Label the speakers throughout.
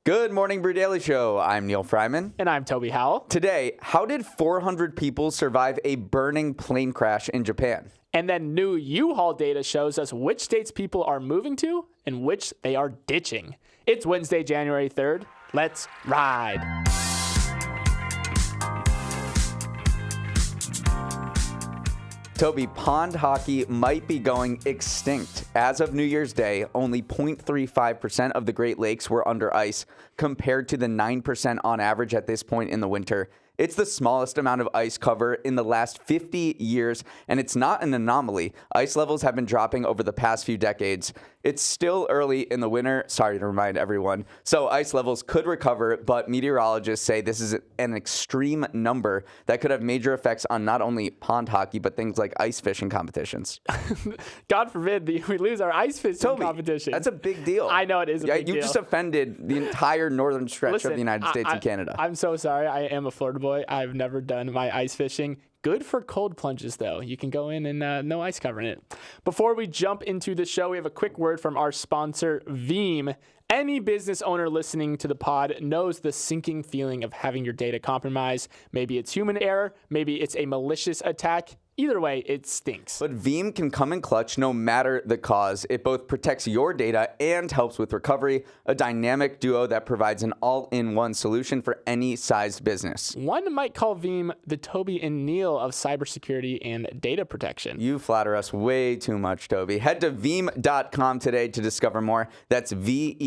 Speaker 1: Good morning, Brew Daily Show. I'm Neal Fryman.
Speaker 2: And I'm Toby Howell.
Speaker 1: Today, how did 400 people survive a burning plane crash in Japan?
Speaker 2: And then new U-Haul data shows us which states people are moving to and which they are ditching. It's Wednesday, January 3rd. Let's ride.
Speaker 1: Toby, pond hockey might be going extinct. As of New Year's Day, only 0.35% of the Great Lakes were under ice, compared to the 9% on average at this point in the winter. It's the smallest amount of ice cover in the last 50 years, and it's not an anomaly. Ice levels have been dropping over the past few decades. It's still early in the winter, sorry to remind everyone, so ice levels could recover, but meteorologists say this is an extreme number that could have major effects on not only pond hockey, but things like ice fishing competitions.
Speaker 2: God forbid we lose our ice fishing competition.
Speaker 1: That's a big deal.
Speaker 2: I know it is a big deal.
Speaker 1: You just offended the entire northern stretch of the United States and Canada.
Speaker 2: I'm so sorry. I am a Florida boy. I've never done my ice fishing. Good for cold plunges, though. You can go in and no ice covering it. Before we jump into the show, we have a quick word from our sponsor, Veeam. Any business owner listening to the pod knows the sinking feeling of having your data compromised. Maybe it's human error. Maybe it's a malicious attack. Either way, it stinks.
Speaker 1: But Veeam can come in clutch no matter the cause. It both protects your data and helps with recovery, a dynamic duo that provides an all-in-one solution for any sized business.
Speaker 2: One might call Veeam the Toby and Neal of cybersecurity and data protection.
Speaker 1: You flatter us way too much, Toby. Head to veeam.com today to discover more. That's veeam.com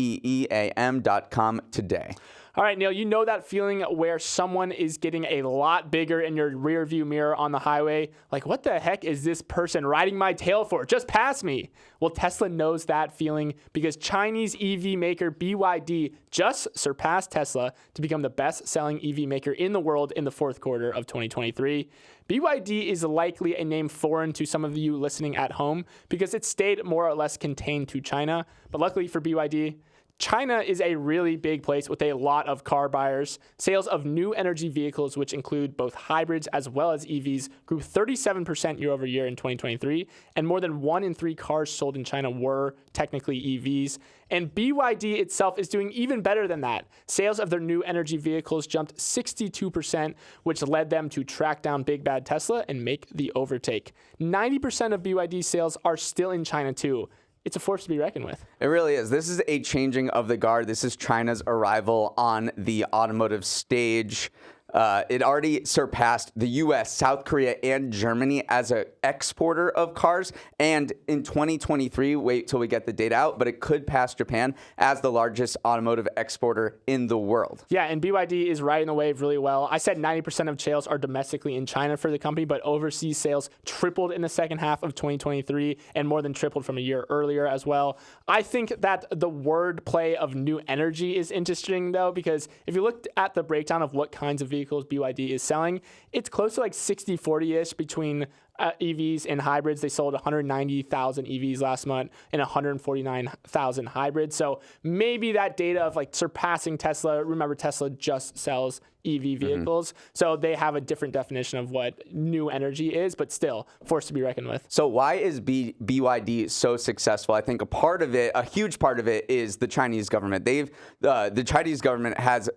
Speaker 1: today.
Speaker 2: All right, Neal, you know that feeling where someone is getting a lot bigger in your rear view mirror on the highway? Like, what the heck is this person riding my tail for? Just pass me. Well, Tesla knows that feeling because Chinese EV maker BYD just surpassed Tesla to become the best-selling EV maker in the world in the fourth quarter of 2023. BYD is likely a name foreign to some of you listening at home because it stayed more or less contained to China. But luckily for BYD, China is a really big place with a lot of car buyers. Sales of new energy vehicles, which include both hybrids as well as EVs, grew 37% year over year in 2023, and more than 1 in 3 cars sold in China were technically EVs. And BYD itself is doing even better than that. Sales of their new energy vehicles jumped 62%, which led them to track down Big Bad Tesla and make the overtake. 90% of BYD sales are still in China too. It's a force to be reckoned with.
Speaker 1: It really is. This is a changing of the guard. This is China's arrival on the automotive stage. It already surpassed the U.S., South Korea, and Germany as an exporter of cars. And in 2023, wait till we get the data out, but it could pass Japan as the largest automotive exporter in the world.
Speaker 2: Yeah, and BYD is riding the wave really well. I said 90% of sales are domestically in China for the company, but overseas sales tripled in the second half of 2023 and more than tripled from a year earlier as well. I think that the wordplay of new energy is interesting, though, because if you looked at the breakdown of what kinds of vehicles BYD is selling, it's close to like 60-40-ish between EVs and hybrids. They sold 190,000 EVs last month and 149,000 hybrids. So maybe that data of like surpassing Tesla. Remember, Tesla just sells EV vehicles. So they have a different definition of what new energy is, but still forced to be reckoned with.
Speaker 1: So why is BYD so successful? I think a huge part of it is the Chinese government. The Chinese government has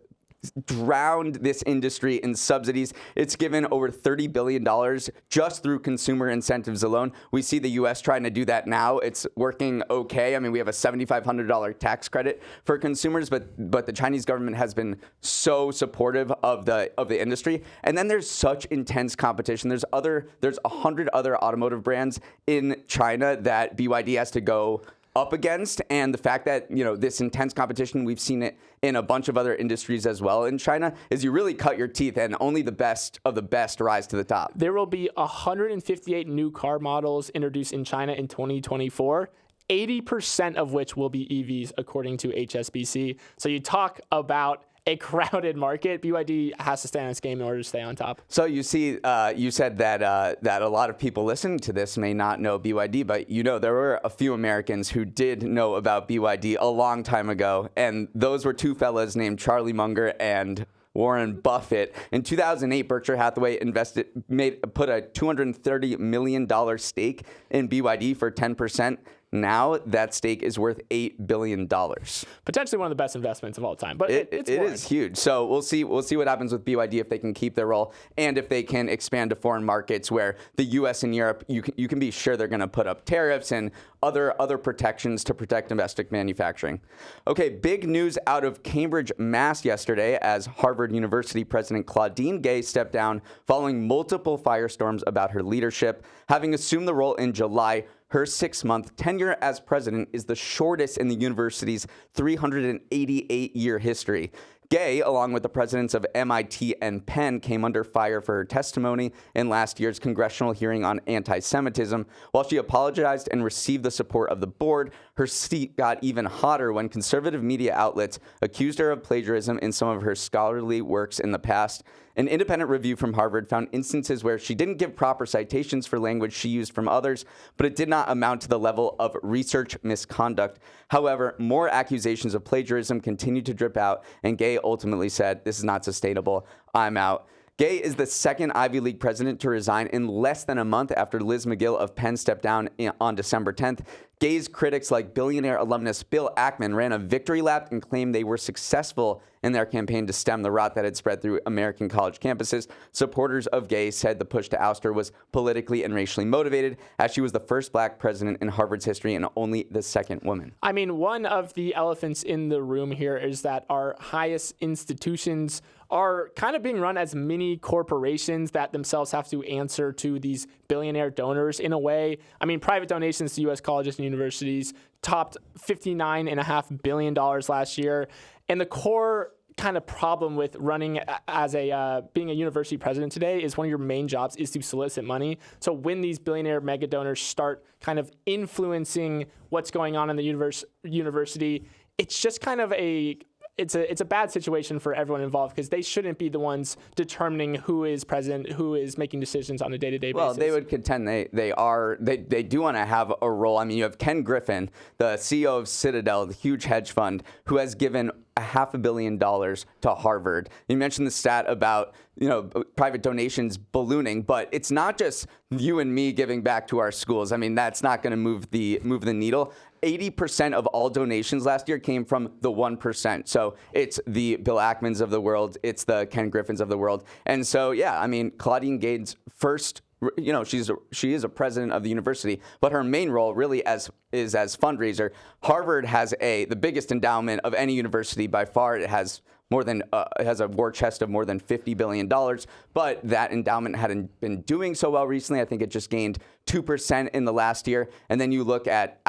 Speaker 1: drowned this industry in subsidies. It's given over $30 billion just through consumer incentives alone. We see the U.S. trying to do that now. It's working okay. I mean, we have a $7,500 tax credit for consumers, but the Chinese government has been so supportive of the industry. And then there's such intense competition. There's 100 other automotive brands in China that BYD has to go up against, and the fact that, this intense competition, we've seen it in a bunch of other industries as well in China, is you really cut your teeth and only the best of the best rise to the top.
Speaker 2: There will be 158 new car models introduced in China in 2024. 80% of which will be EVs, according to HSBC. So you talk about a crowded market. BYD has to stay on its game in order to stay on top.
Speaker 1: So you see, you said that a lot of people listening to this may not know BYD, but there were a few Americans who did know about BYD a long time ago, and those were two fellas named Charlie Munger and Warren Buffett. In 2008, Berkshire Hathaway put a $230 million stake in BYD for 10%. Now that stake is worth $8 billion.
Speaker 2: Potentially one of the best investments of all time, but
Speaker 1: It
Speaker 2: it's
Speaker 1: is huge. So we'll see what happens with BYD if they can keep their role and if they can expand to foreign markets where the U.S. and Europe, you can be sure they're going to put up tariffs and other protections to protect domestic manufacturing. Okay, big news out of Cambridge, Mass. Yesterday as Harvard University President Claudine Gay stepped down following multiple firestorms about her leadership. Having assumed the role in July, her 6-month tenure as president is the shortest in the university's 388-year history. Gay, along with the presidents of MIT and Penn, came under fire for her testimony in last year's congressional hearing on anti-Semitism. While she apologized and received the support of the board, her seat got even hotter when conservative media outlets accused her of plagiarism in some of her scholarly works in the past. An independent review from Harvard found instances where she didn't give proper citations for language she used from others, but it did not amount to the level of research misconduct. However, more accusations of plagiarism continued to drip out, and Gay ultimately said, "This is not sustainable. I'm out." Gay is the second Ivy League president to resign in less than a month after Liz McGill of Penn stepped down on December 10th. Gay's critics, like billionaire alumnus Bill Ackman, ran a victory lap and claimed they were successful in their campaign to stem the rot that had spread through American college campuses. Supporters of Gay said the push to oust her was politically and racially motivated, as she was the first black president in Harvard's history and only the second woman.
Speaker 2: I mean, one of the elephants in the room here is that our highest institutions are kind of being run as mini corporations that themselves have to answer to these billionaire donors in a way. I mean, private donations to U.S. colleges and universities topped $59.5 billion last year. And the core kind of problem with running as being a university president today is one of your main jobs is to solicit money. So when these billionaire mega donors start kind of influencing what's going on in the university, it's just kind of it's a bad situation for everyone involved because they shouldn't be the ones determining who is president, who is making decisions on a day-to-day basis.
Speaker 1: Well, they would contend they do want to have a role. I mean, you have Ken Griffin, the CEO of Citadel, the huge hedge fund, who has given $500 million to Harvard. You mentioned the stat about private donations ballooning, but it's not just you and me giving back to our schools. I mean, that's not going to move the needle. 80% of all donations last year came from the 1%. So it's the Bill Ackmans of the world, it's the Ken Griffins of the world, and so yeah, I mean, Claudine Gay's first. She is a president of the university, but her main role really is as fundraiser. Harvard has the biggest endowment of any university by far. It has has a war chest of more than $50 billion, but that endowment hadn't been doing so well recently. I think it just gained 2% in the last year. And then you look at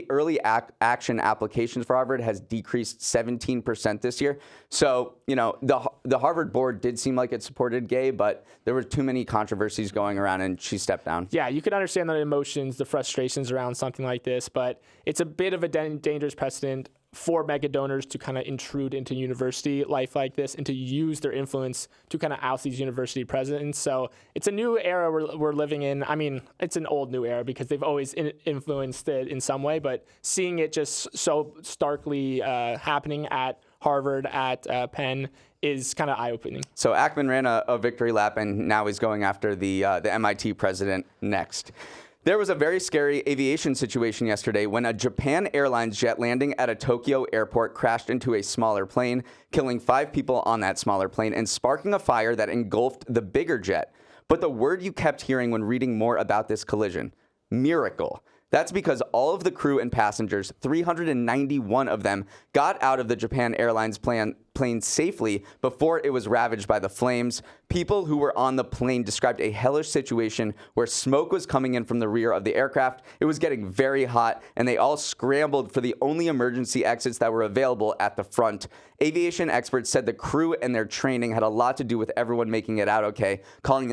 Speaker 1: early action applications for Harvard has decreased 17% this year. So, the Harvard board did seem like it supported Gay, but there were too many controversies going around and she stepped down.
Speaker 2: Yeah, you can understand the emotions, the frustrations around something like this, but it's a bit of a dangerous precedent for mega donors to kind of intrude into university life like this and to use their influence to kind of oust these university presidents. So it's a new era we're living in. I mean, it's an old new era because they've always influenced it in some way, but seeing it just so starkly happening at Harvard, at Penn, is kind of eye-opening.
Speaker 1: So Ackman ran a victory lap, and now he's going after the MIT president next. There was a very scary aviation situation yesterday when a Japan Airlines jet landing at a Tokyo airport crashed into a smaller plane, killing 5 people on that smaller plane and sparking a fire that engulfed the bigger jet. But the word you kept hearing when reading more about this collision: miracle. That's because all of the crew and passengers, 391 of them, got out of the Japan Airlines plane safely before it was ravaged by the flames. People who were on the plane described a hellish situation where smoke was coming in from the rear of the aircraft. It was getting very hot, and they all scrambled for the only emergency exits that were available at the front. Aviation experts said the crew and their training had a lot to do with everyone making it out okay, calling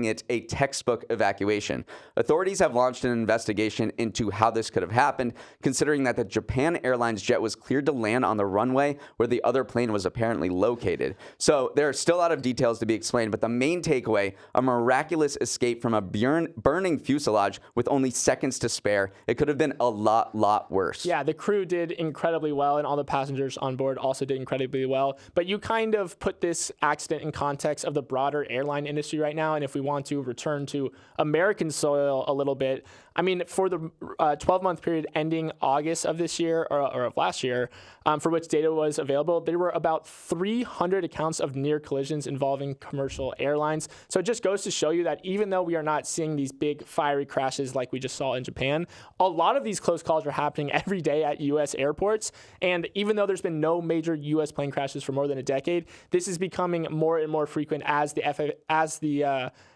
Speaker 1: it a textbook evacuation. Authorities have launched an investigation into how this could have happened, considering that the Japan Airlines jet was cleared to land on the runway where the other plane was apparently located. So there are still a lot of details to be explained, but the main takeaway: a miraculous escape from a burning fuselage with only seconds to spare. It could have been a lot worse.
Speaker 2: Yeah, the crew did incredibly well, and all the passengers on board also did incredibly well. But you kind of put this accident in context of the broader airline industry right now. one, if we want to return to American soil a little bit, I mean, for the 12-month period ending August of this year or of last year, for which data was available, there were about 300 accounts of near collisions involving commercial airlines. So it just goes to show you that even though we are not seeing these big fiery crashes like we just saw in Japan, a lot of these close calls are happening every day at U.S. airports. And even though there's been no major U.S. plane crashes for more than a decade, this is becoming more and more frequent as the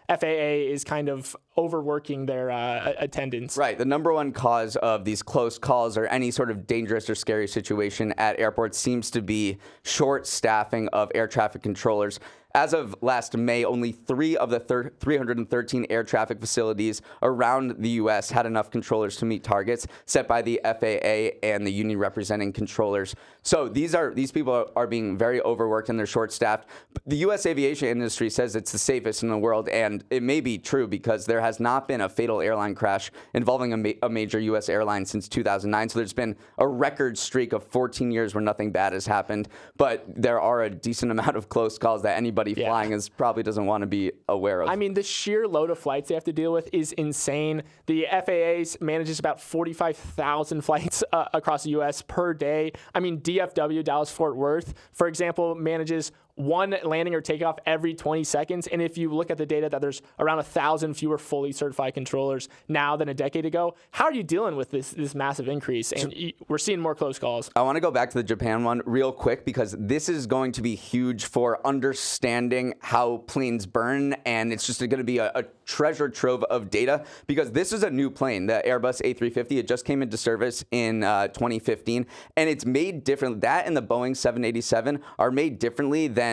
Speaker 2: FAA is kind of overworking their attendance.
Speaker 1: Right. The number one cause of these close calls or any sort of dangerous or scary situation at airports seems to be short staffing of air traffic controllers. As of last May, only 3 of the 313 air traffic facilities around the U.S. had enough controllers to meet targets set by the FAA and the union representing controllers. So these people are being very overworked and they're short-staffed. The U.S. aviation industry says it's the safest in the world, and it may be true because there has not been a fatal airline crash involving a major U.S. airline since 2009. So there's been a record streak of 14 years where nothing bad has happened. But there are a decent amount of close calls that anybody flying probably doesn't want to be aware of.
Speaker 2: I mean, the sheer load of flights they have to deal with is insane. The FAA manages about 45,000 flights across the U.S. per day. I mean, DFW, Dallas-Fort Worth, for example, manages one landing or takeoff every 20 seconds. And if you look at the data that there's around 1,000 fewer fully certified controllers now than a decade ago, how are you dealing with this massive increase? And we're seeing more close calls.
Speaker 1: I want to go back to the Japan one real quick because this is going to be huge for understanding how planes burn. And it's just going to be a treasure trove of data because this is a new plane, the Airbus A350. It just came into service in 2015, and it's made different. That and the Boeing 787 are made differently than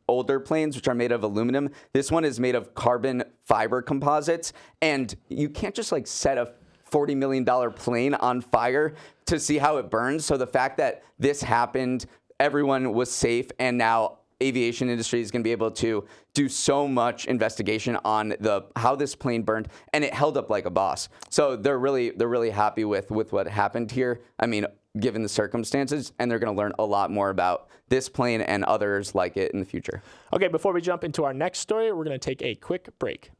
Speaker 1: older planes, which are made of aluminum. This one is made of carbon fiber composites, and you can't just like set a $40 million plane on fire to see how it burns. So the fact that this happened, everyone was safe, and now aviation industry is going to be able to do so much investigation on how this plane burned, and it held up like a boss. So they're really happy with what happened here. I mean, given the circumstances, and they're going to learn a lot more about this plane and others like it in the future.
Speaker 2: Okay, before we jump into our next story, we're going to take a quick break.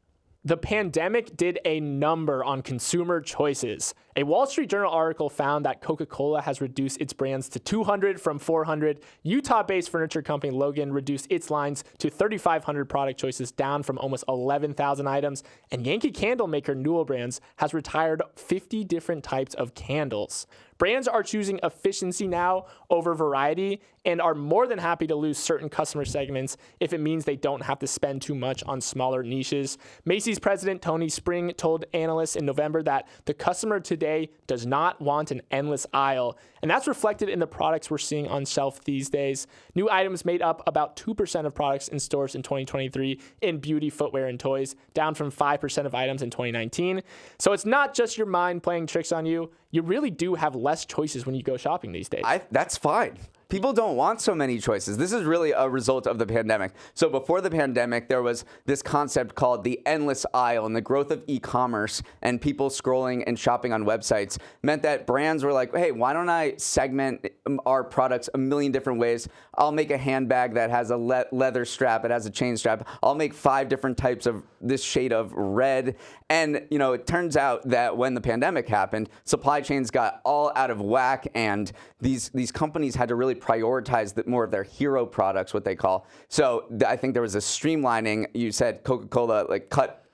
Speaker 2: The pandemic did a number on consumer choices. A Wall Street Journal article found that Coca-Cola has reduced its brands to 200 from 400. Utah-based furniture company Logan reduced its lines to 3,500 product choices, down from almost 11,000 items. And Yankee candle maker Newell Brands has retired 50 different types of candles. Brands are choosing efficiency now over variety and are more than happy to lose certain customer segments if it means they don't have to spend too much on smaller niches. Macy's president Tony Spring told analysts in November that the customer today does not want an endless aisle, and that's reflected in the products we're seeing on shelf these days. New items made up about 2% of products in stores in 2023 in beauty, footwear, and toys, down from 5% of items in 2019. So it's not just your mind playing tricks on you. You really do have less choices when you go shopping these days.
Speaker 1: That's fine. People don't want so many choices. This is really a result of the pandemic. So before the pandemic, there was this concept called the endless aisle, and the growth of e-commerce and people scrolling and shopping on websites meant that brands were like, hey, why don't I segment our products a million different ways? I'll make a handbag that has a leather strap. It has a chain strap. I'll make 5 different types of this shade of red. And, it turns out that when the pandemic happened, supply chains got all out of whack, and these companies had to really prioritize more of their hero products, what they call. So I think there was a streamlining. You said Coca-Cola cut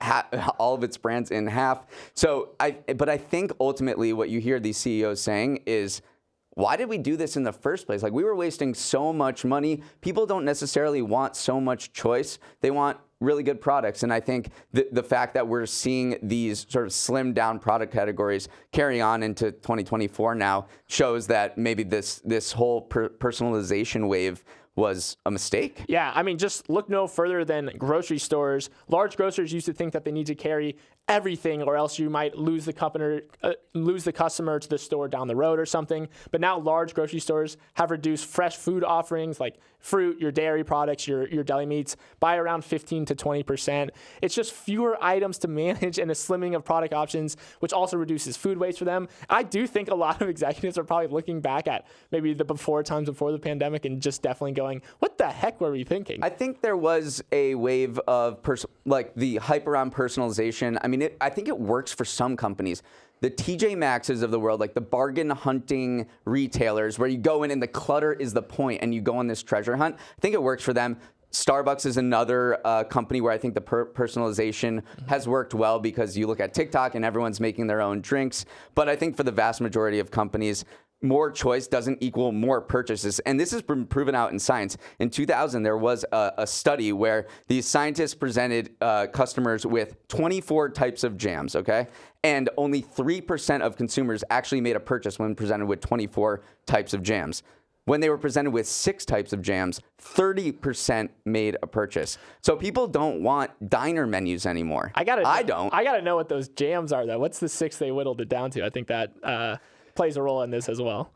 Speaker 1: all of its brands in half. But I think ultimately what you hear these CEOs saying is, why did we do this in the first place? We were wasting so much money. People don't necessarily want so much choice. They want really good products. And I think the fact that we're seeing these sort of slimmed down product categories carry on into 2024 now shows that maybe this whole personalization wave was a mistake.
Speaker 2: Yeah, I mean, just look no further than grocery stores. Large grocers used to think that they need to carry everything, or else you might lose the customer to the store down the road or something. But now large grocery stores have reduced fresh food offerings like fruit, your dairy products, your deli meats by around 15 15 to 20%. It's just fewer items to manage and a slimming of product options, which also reduces food waste for them. I do think a lot of executives are probably looking back at maybe the times before the pandemic and just definitely going, what the heck were we thinking?
Speaker 1: I think there was a wave of the hype around personalization. I mean, I think it works for some companies. The TJ Maxxes of the world, like the bargain hunting retailers where you go in and the clutter is the point and you go on this treasure hunt. I think it works for them. Starbucks is another company where I think the personalization has worked well because you look at TikTok and everyone's making their own drinks. But I think for the vast majority of companies, more choice doesn't equal more purchases. And this has been proven out in science. In 2000, there was a study where these scientists presented customers with 24 types of jams, okay? And only 3% of consumers actually made a purchase when presented with 24 types of jams. When they were presented with 6 types of jams, 30% made a purchase. So people don't want diner menus anymore. I don't.
Speaker 2: I gotta know what those jams are, though. What's the 6 they whittled it down to? I think that plays a role in this as well.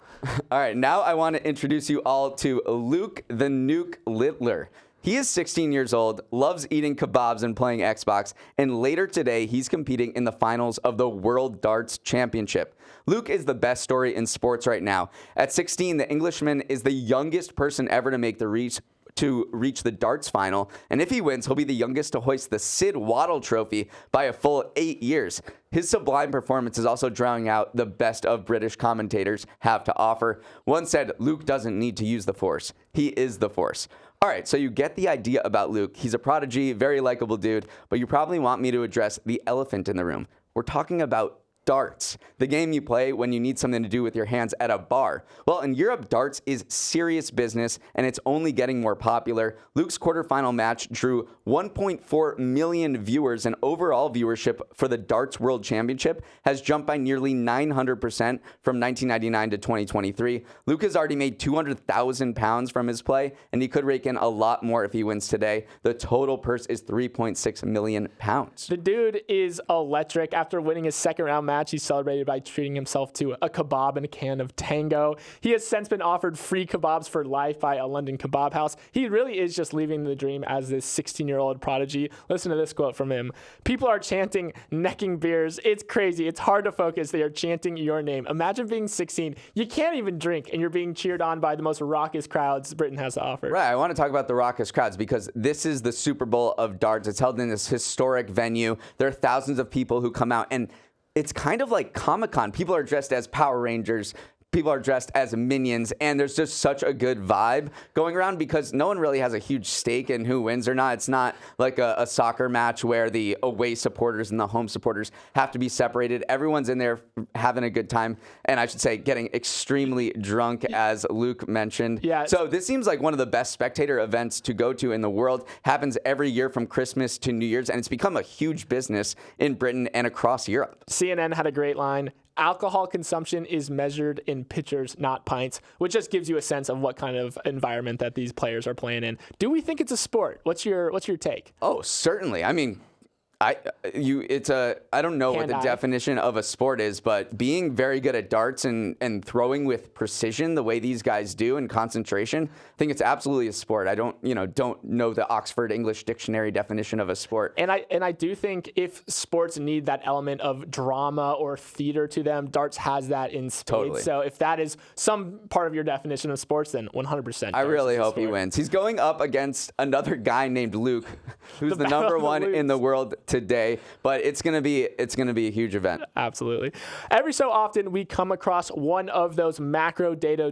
Speaker 1: All right, now I want to introduce you all to Luke the Nuke Littler. He is 16 years old, loves eating kebabs and playing Xbox, and later today, he's competing in the finals of the World Darts Championship. Luke is the best story in sports right now. At 16, the Englishman is the youngest person ever to make the reach the darts final, and if he wins, he'll be the youngest to hoist the Sid Waddle Trophy by a full 8 years. His sublime performance is also drowning out the best of British commentators have to offer. One said, Luke doesn't need to use the Force. He is the Force. All right, so you get the idea about Luke. He's a prodigy, very likable dude, but you probably want me to address the elephant in the room. We're talking about darts, the game you play when you need something to do with your hands at a bar. Well, in Europe, darts is serious business, and it's only getting more popular. Luke's quarterfinal match drew 1.4 million viewers, and overall viewership for the Darts World Championship has jumped by nearly 900% from 1999 to 2023. Luke has already made £200,000 from his play, and he could rake in a lot more if he wins today. The total purse is £3.6 million.
Speaker 2: The dude is electric. After winning his second round match, he celebrated by treating himself to a kebab and a can of Tango. He has since been offered free kebabs for life by a London kebab house. He really is just living the dream as this 16-year-old prodigy. Listen to this quote from him. People are chanting, necking beers. It's crazy. It's hard to focus. They are chanting your name. Imagine being 16. You can't even drink, and you're being cheered on by the most raucous crowds Britain has to offer.
Speaker 1: Right. I want to talk about the raucous crowds because this is the Super Bowl of darts. It's held in this historic venue. There are thousands of people who come out, and it's kind of like Comic-Con. People are dressed as Power Rangers. People are dressed as minions, and there's just such a good vibe going around because no one really has a huge stake in who wins or not. It's not like a soccer match where the away supporters and the home supporters have to be separated. Everyone's in there having a good time, and I should say getting extremely drunk, as Luke mentioned.
Speaker 2: Yeah.
Speaker 1: So this seems like one of the best spectator events to go to in the world. Happens every year from Christmas to New Year's, and it's become a huge business in Britain and across Europe.
Speaker 2: CNN had a great line. Alcohol consumption is measured in pitchers, not pints, which just gives you a sense of what kind of environment that these players are playing in. Do we think it's a sport? What's your take?
Speaker 1: Oh, certainly. I mean, I don't know what the definition of a sport is, but being very good at darts and throwing with precision the way these guys do and concentration, I think it's absolutely a sport. I don't know the Oxford English Dictionary definition of a sport.
Speaker 2: And I do think if sports need that element of drama or theater to them, darts has that in spades.
Speaker 1: Totally.
Speaker 2: So if that is some part of your definition of sports, then 100%.
Speaker 1: I really hope he wins. He's going up against another guy named Luke, who's the number one in the world today, but it's gonna be a huge event.
Speaker 2: Absolutely. Every so often we come across one of those macro data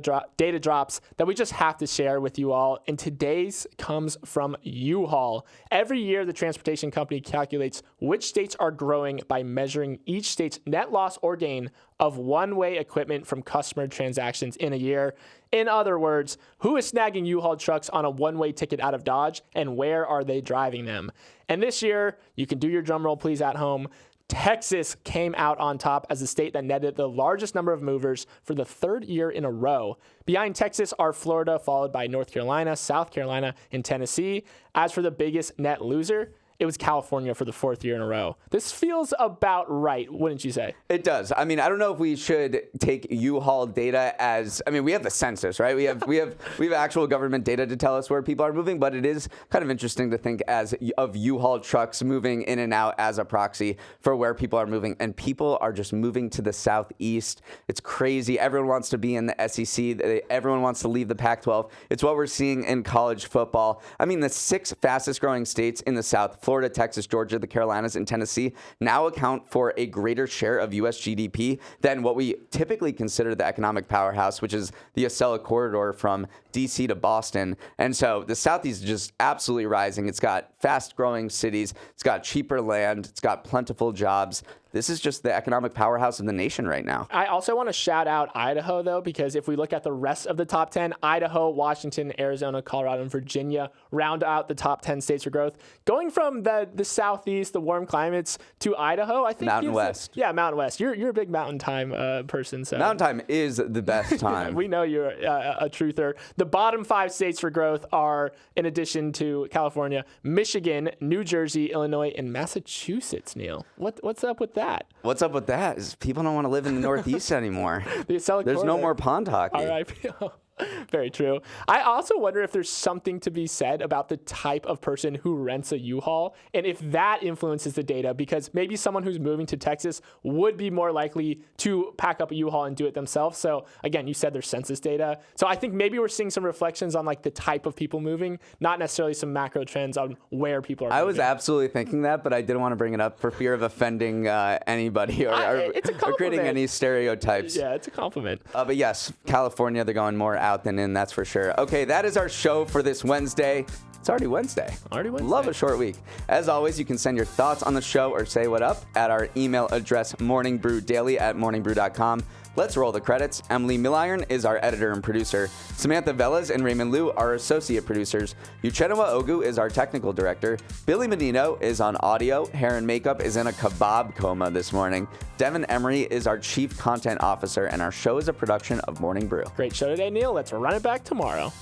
Speaker 2: drops that we just have to share with you all, and today's comes from U-Haul. Every year the transportation company calculates which states are growing by measuring each state's net loss or gain of one-way equipment from customer transactions in a year. In other words, who is snagging U-Haul trucks on a one-way ticket out of Dodge, and where are they driving them? And this year, you can do your drum roll please at home, Texas came out on top as the state that netted the largest number of movers for the third year in a row. Behind Texas are Florida, followed by North Carolina, South Carolina, and Tennessee. As for the biggest net loser, it was California for the 4th year in a row. This feels about right, wouldn't you say?
Speaker 1: It does. I mean, I don't know if we should take U-Haul data as, I mean, we have the census, right? We have actual government data to tell us where people are moving, but it is kind of interesting to think of U-Haul trucks moving in and out as a proxy for where people are moving, and people are just moving to the southeast. It's crazy. Everyone wants to be in the SEC. Everyone wants to leave the Pac-12. It's what we're seeing in college football. I mean, the 6 fastest growing states in the South, Florida, Texas, Georgia, the Carolinas, and Tennessee, now account for a greater share of U.S. GDP than what we typically consider the economic powerhouse, which is the Acela corridor from D.C. to Boston. And so the Southeast is just absolutely rising. It's got fast-growing cities. It's got cheaper land. It's got plentiful jobs. This is just the economic powerhouse of the nation right now.
Speaker 2: I also want to shout out Idaho, though, because if we look at the rest of the top 10, Idaho, Washington, Arizona, Colorado, and Virginia round out the top 10 states for growth. Going from the southeast, the warm climates, to Idaho, I think
Speaker 1: Mountain West.
Speaker 2: Yeah, Mountain West. You're a big mountain time person. So
Speaker 1: Mountain time is the best time.
Speaker 2: We know you're a truther. The bottom 5 states for growth are, in addition to California, Michigan, New Jersey, Illinois, and Massachusetts, Neal. What's up with that?
Speaker 1: What's up with that is people don't want to live in the Northeast anymore. There's no more pond hockey.
Speaker 2: R.I.P. Very true. I also wonder if there's something to be said about the type of person who rents a U-Haul and if that influences the data, because maybe someone who's moving to Texas would be more likely to pack up a U-Haul and do it themselves. So again, you said there's census data. So I think maybe we're seeing some reflections on like the type of people moving, not necessarily some macro trends on where people are moving.
Speaker 1: I was absolutely thinking that, but I didn't want to bring it up for fear of offending anybody or creating any stereotypes.
Speaker 2: Yeah, it's a compliment.
Speaker 1: But yes, California, they're going more out than in, that's for sure. Okay, that is our show for this Wednesday. It's already Wednesday. Love a short week. As always, you can send your thoughts on the show or say what up at our email address, morningbrewdaily@morningbrew.com. Let's roll the credits. Emily Milliron is our editor and producer. Samantha Velez and Raymond Liu are associate producers. Uchenua Ogu is our technical director. Billy Menino is on audio. Hair and makeup is in a kebab coma this morning. Devin Emery is our chief content officer, and our show is a production of Morning Brew.
Speaker 2: Great show today, Neal. Let's run it back tomorrow.